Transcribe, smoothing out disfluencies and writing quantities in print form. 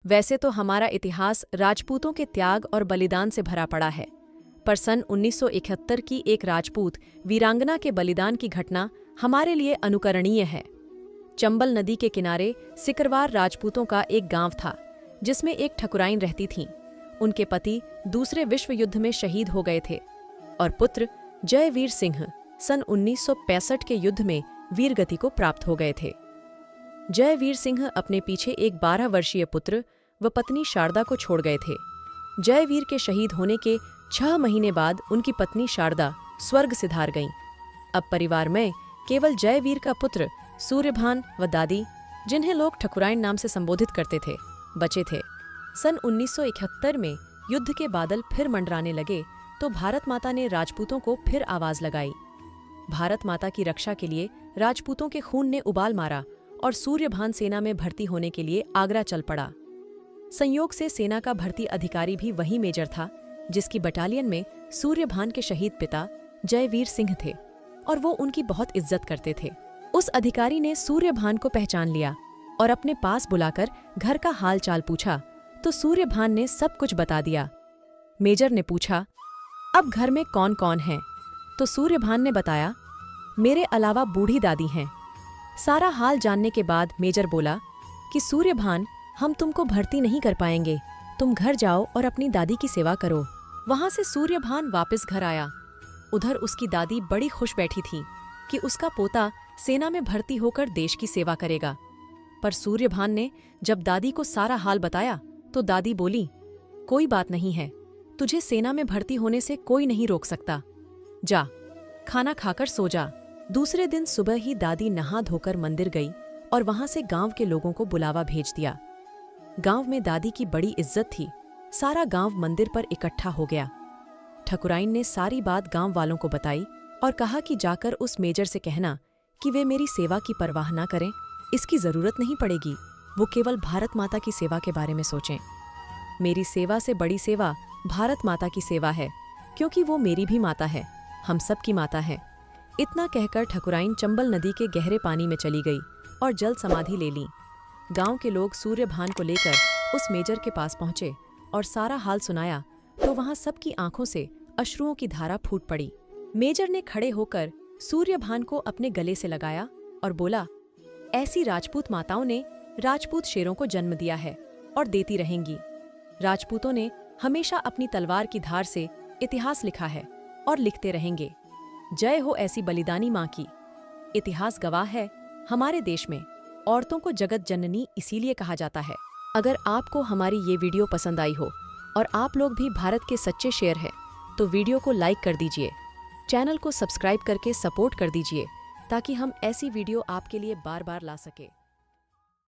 वैसे तो हमारा इतिहास राजपूतों के त्याग और बलिदान से भरा पड़ा है, पर सन 1971 की एक राजपूत वीरांगना के बलिदान की घटना हमारे लिए अनुकरणीय है। चंबल नदी के किनारे सिकरवार राजपूतों का एक गांव था, जिसमें एक ठकुराइन रहती थीं। उनके पति दूसरे विश्व युद्ध में शहीद हो गए थे और पुत्र जयवीर सिंह सन 1965 के युद्ध में वीरगति को प्राप्त हो गए थे। जयवीर सिंह अपने पीछे एक 12 वर्षीय पुत्र व पत्नी शारदा को छोड़ गए थे। जयवीर के शहीद होने के 6 महीने बाद उनकी पत्नी शारदा स्वर्ग सिधार गईं। अब परिवार में केवल जयवीर का पुत्र सूर्यभान व दादी, जिन्हें लोग ठकुराइन नाम से संबोधित करते थे, बचे थे। सन 1971 में युद्ध के बादल फिर मंडराने लगे तो भारत माता ने राजपूतों को फिर आवाज लगाई। भारत माता की रक्षा के लिए राजपूतों के खून ने उबाल मारा और सूर्यभान सेना में भर्ती होने के लिए आगरा चल पड़ा। संयोग से सेना का भर्ती अधिकारी भी वही मेजर था जिसकी बटालियन में सूर्यभान के शहीद पिता जयवीर सिंह थे और वो उनकी बहुत इज्जत करते थे। उस अधिकारी ने सूर्यभान को पहचान लिया और अपने पास बुलाकर घर का हाल चाल पूछा तो सूर्यभान ने सब कुछ बता दिया। मेजर ने पूछा, अब घर में कौन कौन है? तो सूर्यभान ने बताया, मेरे अलावा बूढ़ी दादी हैं। सारा हाल जानने के बाद मेजर बोला कि सूर्यभान, हम तुमको भर्ती नहीं कर पाएंगे, तुम घर जाओ और अपनी दादी की सेवा करो। वहां से सूर्यभान वापस घर आया। उधर उसकी दादी बड़ी खुश बैठी थी कि उसका पोता सेना में भर्ती होकर देश की सेवा करेगा। पर सूर्यभान ने जब दादी को सारा हाल बताया तो दादी बोली, कोई बात नहीं है, तुझे सेना में भर्ती होने से कोई नहीं रोक सकता। जा, खाना खाकर सो जा। दूसरे दिन सुबह ही दादी नहा धोकर मंदिर गई और वहां से गांव के लोगों को बुलावा भेज दिया। गांव में दादी की बड़ी इज्जत थी। सारा गांव मंदिर पर इकट्ठा हो गया। ठकुराइन ने सारी बात गांव वालों को बताई और कहा कि जाकर उस मेजर से कहना कि वे मेरी सेवा की परवाह ना करें, इसकी जरूरत नहीं पड़ेगी, वो केवल भारत माता की सेवा के बारे में सोचें। मेरी सेवा से बड़ी सेवा भारत माता की सेवा है, क्योंकि वो मेरी भी माता है, हम सब की माता है। इतना कहकर ठकुराइन चंबल नदी के गहरे पानी में चली गई और जल समाधि ले ली। गांव के लोग सूर्यभान को लेकर उस मेजर के पास पहुंचे और सारा हाल सुनाया तो वहां सबकी आंखों से अश्रुओं की धारा फूट पड़ी। मेजर ने खड़े होकर सूर्यभान को अपने गले से लगाया और बोला, ऐसी राजपूत माताओं ने राजपूत शेरों को जन्म दिया है और देती रहेंगी। राजपूतों ने हमेशा अपनी तलवार की धार से इतिहास लिखा है और लिखते रहेंगे। जय हो ऐसी बलिदानी माँ की। इतिहास गवाह है, हमारे देश में औरतों को जगत जननी इसीलिए कहा जाता है। अगर आपको हमारी ये वीडियो पसंद आई हो और आप लोग भी भारत के सच्चे शेर हैं, तो वीडियो को लाइक कर दीजिए, चैनल को सब्सक्राइब करके सपोर्ट कर दीजिए ताकि हम ऐसी वीडियो आपके लिए बार बार ला सके।